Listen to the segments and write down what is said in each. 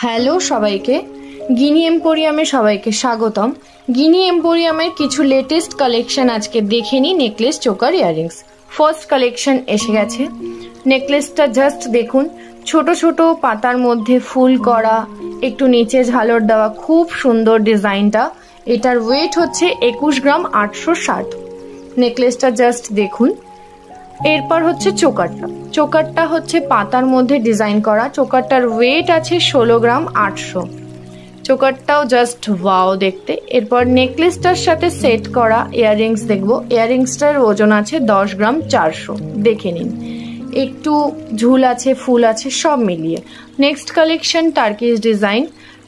Hello সবাইকে, গিনি এম্পোরিয়ামে সবাইকে স্বাগতম। গিনি এম্পোরিয়ামের কিছু লেটেস্ট কালেকশন আজকে দেখে নিই। Necklace, choker, earrings. First collection এসে গেছে। নেকলেসটা জাস্ট দেখুন, ছোট ছোট পাতার মধ্যে ফুল করা, একটু নিচে ঝালর দেওয়া, খুব সুন্দর ডিজাইনটা। এটার ওয়েট হচ্ছে 21 গ্রাম 860। নেকলেসটা জাস্ট দেখুন। এরপর হচ্ছে চোকারটা। চোকারটা হচ্ছে পাতার মধ্যে ডিজাইন করা। চোকারটার ওয়েট আছে 16 গ্রাম 800। চোকারটাও জাস্ট ওয়াও দেখতে। এরপর নেকলেসটার সাথে সেট করা ইয়াররিংস দেখবো। ইয়াররিংসটার ওজন আছে 10 গ্রাম 400। দেখে নিন, একটু ঝুল আছে, ফুল আছে, সব মিলিয়ে। Next collection Turkish design.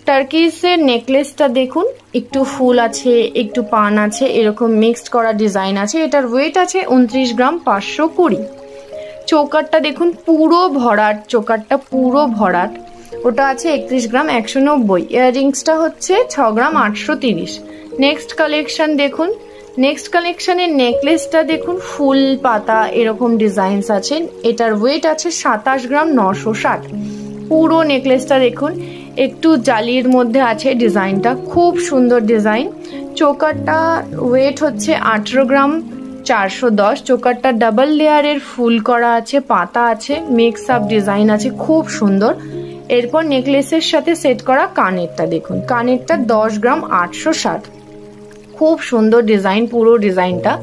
টার্কিসের নেকলেসটা দেখুন, একটু ফুল আছে, একটু পান আছে, এরকম মিক্সড করা ডিজাইন আছে। এটার ওয়েট আছে 29 গ্রাম 520। চৌকারটা দেখুন, পুরো ভরাট। চৌকারটা পুরো ভরাট, ওটা আছে 31 গ্রাম 190। ইয়াররিংসটা হচ্ছে 6 গ্রাম 830। নেক্সট কালেকশন দেখুন। নেক্সট কালেকশনের নেকলেসটা দেখুন, ফুল পাতা এরকম ডিজাইনস আছে। এটার ওয়েট আছে 27 গ্রাম 960। পুরো নেকলেসটা দেখুন, একটু জালির মধ্যে আছে ডিজাইনটা, খুব সুন্দর ডিজাইন। চোকারটা ওয়েট হচ্ছে 18 গ্রাম 410। চোকারটা ডাবল লেয়ারের ফুল করা আছে, পাতা আছে, মিক্স আপ ডিজাইন আছে, খুব সুন্দর। এরপর নেকলেসের সাথে সেট করা কানেরটা দেখুন, কানেরটা 10 গ্রাম 860। খুব সুন্দর ডিজাইন পুরো ডিজাইনটা।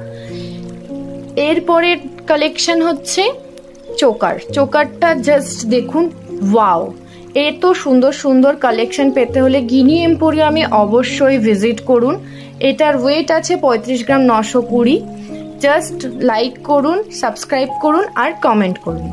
এরপরের কালেকশন হচ্ছে চোকার। চোকারটা জাস্ট দেখুন, ওয়াও। এত সুন্দর সুন্দর কালেকশন পেতে হলে গিনি এম্পোরিয়ামে অবশ্যই ভিজিট করুন। এটার ওয়েট আছে 35 গ্রাম 920। জাস্ট লাইক করুন, সাবস্ক্রাইব করুন আর কমেন্ট করুন।